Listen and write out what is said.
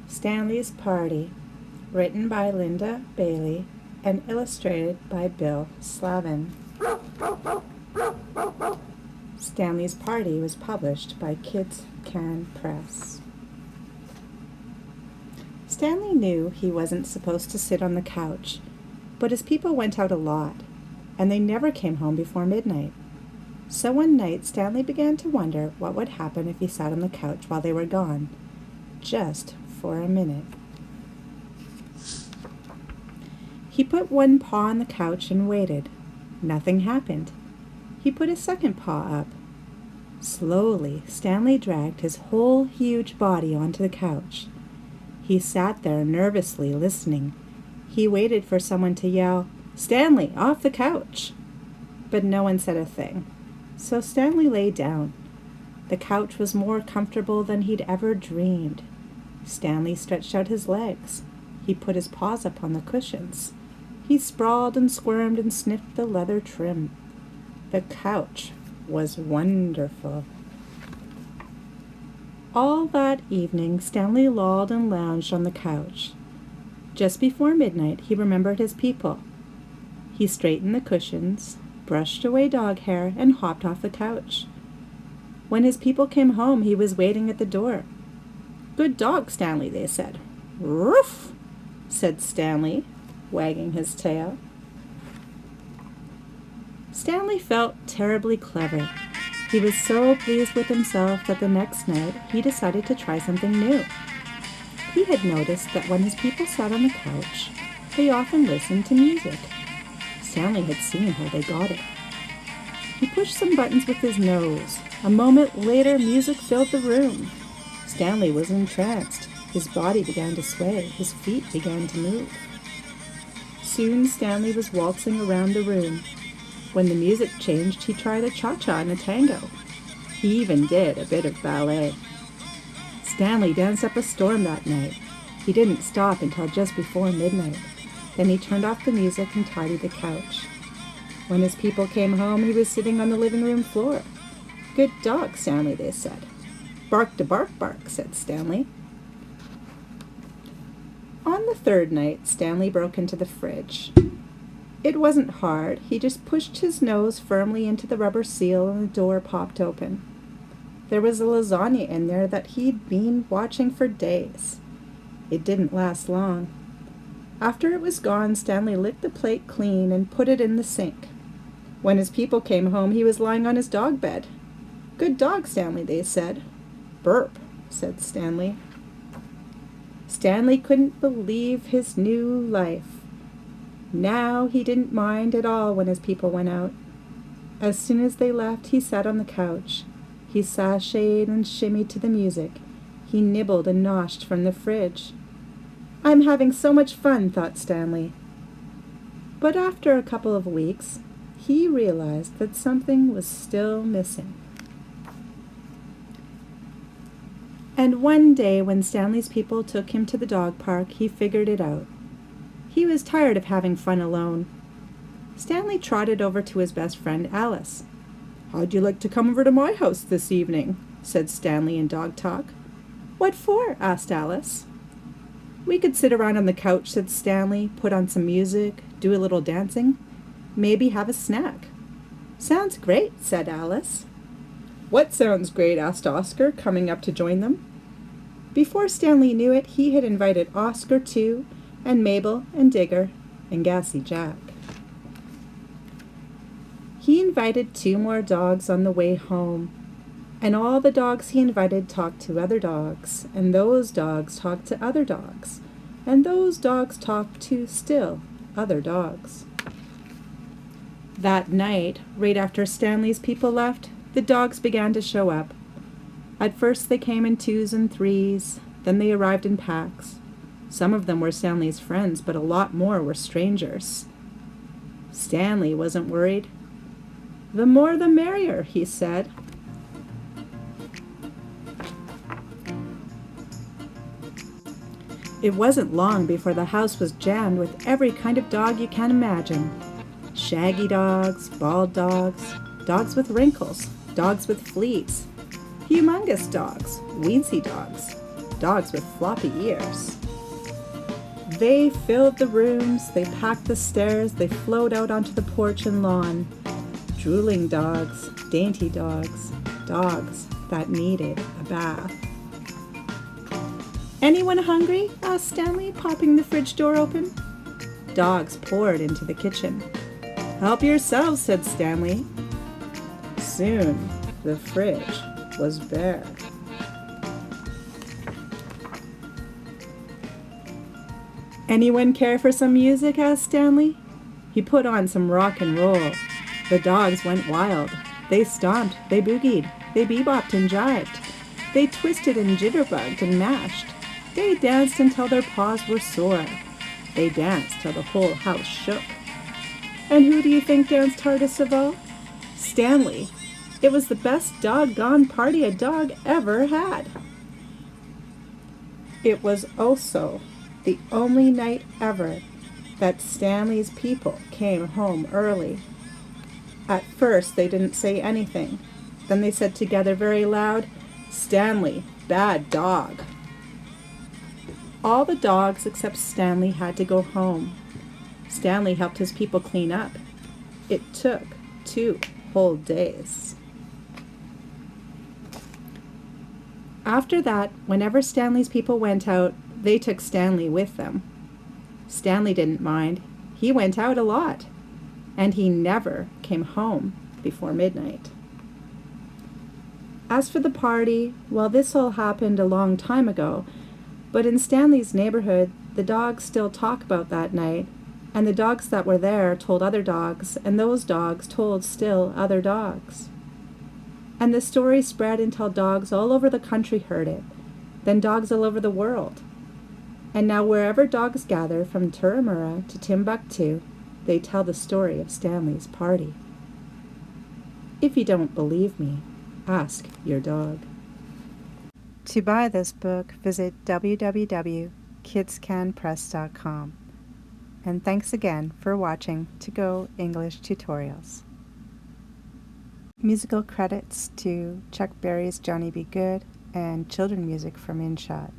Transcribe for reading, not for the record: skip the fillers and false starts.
Stanley's Party, written by Linda Bailey and illustrated by Bill Slavin. Stanley's Party was published by Kids Can Press. Stanley knew he wasn't supposed to sit on the couch, but his people went out a lot, and they never came home before midnight. So one night Stanley began to wonder what would happen if he sat on the couch while they were gone, just for a minute. He put one paw on the couch and waited. Nothing happened. He put his second paw up. Slowly, Stanley dragged his whole huge body onto the couch. He sat there nervously listening. He waited for someone to yell, "Stanley, off the couch!" But no one said a thing. So Stanley lay down. The couch was more comfortable than he'd ever dreamed. Stanley stretched out his legs. He put his paws up on the cushions. He sprawled and squirmed and sniffed the leather trim. The couch was wonderful. All that evening, Stanley lolled and lounged on the couch. Just before midnight, he remembered his people. He straightened the cushions, brushed away dog hair, and hopped off the couch. When his people came home, he was waiting at the door. "Good dog, Stanley," they said. "Roof," said Stanley, wagging his tail. Stanley felt terribly clever. He was so pleased with himself that the next night he decided to try something new. He had noticed that when his people sat on the couch, they often listened to music. Stanley had seen how they got it. He pushed some buttons with his nose. A moment later, music filled the room. Stanley was entranced. His body began to sway. His feet began to move. Soon Stanley was waltzing around the room. When the music changed, he tried a cha-cha and a tango. He even did a bit of ballet. Stanley danced up a storm that night. He didn't stop until just before midnight. Then he turned off the music and tidied the couch. When his people came home, he was sitting on the living room floor. "Good dog, Stanley," they said. "Bark to bark, bark," said Stanley. On the third night, Stanley broke into the fridge. It wasn't hard. He just pushed his nose firmly into the rubber seal and the door popped open. There was a lasagna in there that he'd been watching for days. It didn't last long. After it was gone, Stanley licked the plate clean and put it in the sink. When his people came home, he was lying on his dog bed. "Good dog, Stanley," they said. "Burp," said Stanley. Stanley couldn't believe his new life. Now he didn't mind at all when his people went out. As soon as they left, he sat on the couch. He sashayed and shimmied to the music. He nibbled and noshed from the fridge. "I'm having so much fun," thought Stanley. But after a couple of weeks, he realized that something was still missing. And one day when Stanley's people took him to the dog park, he figured it out. He was tired of having fun alone. Stanley trotted over to his best friend Alice. "How'd you like to come over to my house this evening?" said Stanley in dog talk. "What for?" asked Alice. "We could sit around on the couch," said Stanley, "put on some music, do a little dancing, maybe have a snack." "Sounds great," said Alice. "What sounds great?" asked Oscar, coming up to join them. Before Stanley knew it, he had invited Oscar too, and Mabel and Digger and Gassy Jack. He invited 2 more dogs on the way home, and all the dogs he invited talked to other dogs, and those dogs talked to other dogs, and those dogs talked to still other dogs. That night, right after Stanley's people left, the dogs began to show up. At first they came in 2s and 3s, then they arrived in packs. Some of them were Stanley's friends, but a lot more were strangers. Stanley wasn't worried. "The more the merrier," he said. It wasn't long before the house was jammed with every kind of dog you can imagine. Shaggy dogs, bald dogs, dogs with wrinkles, dogs with fleas, humongous dogs, weensy dogs, dogs with floppy ears. They filled the rooms, they packed the stairs, they flowed out onto the porch and lawn. Drooling dogs, dainty dogs, dogs that needed a bath. "Anyone hungry?" asked Stanley, popping the fridge door open. Dogs poured into the kitchen. "Help yourselves," said Stanley. Soon, the fridge was bare. "Anyone care for some music?" asked Stanley. He put on some rock and roll. The dogs went wild. They stomped, they boogied, they bebopped and jived. They twisted and jitterbugged and mashed. They danced until their paws were sore. They danced till the whole house shook. And who do you think danced hardest of all? Stanley. It was the best doggone party a dog ever had. It was also the only night ever that Stanley's people came home early. At first they didn't say anything. Then they said together very loud, "Stanley, bad dog." All the dogs except Stanley had to go home. Stanley helped his people clean up. It took 2 whole days. After that, whenever Stanley's people went out, they took Stanley with them. Stanley didn't mind. He went out a lot. And he never came home before midnight. As for the party, well, this all happened a long time ago, but in Stanley's neighborhood, the dogs still talk about that night, and the dogs that were there told other dogs, and those dogs told still other dogs. And the story spread until dogs all over the country heard it, then dogs all over the world. And now wherever dogs gather, from Turramurra to Timbuktu, they tell the story of Stanley's party. If you don't believe me, ask your dog. To buy this book, visit www.kidscanpress.com. And thanks again for watching To Go English Tutorials. Musical credits to Chuck Berry's Johnny Be Good and children music from InShot.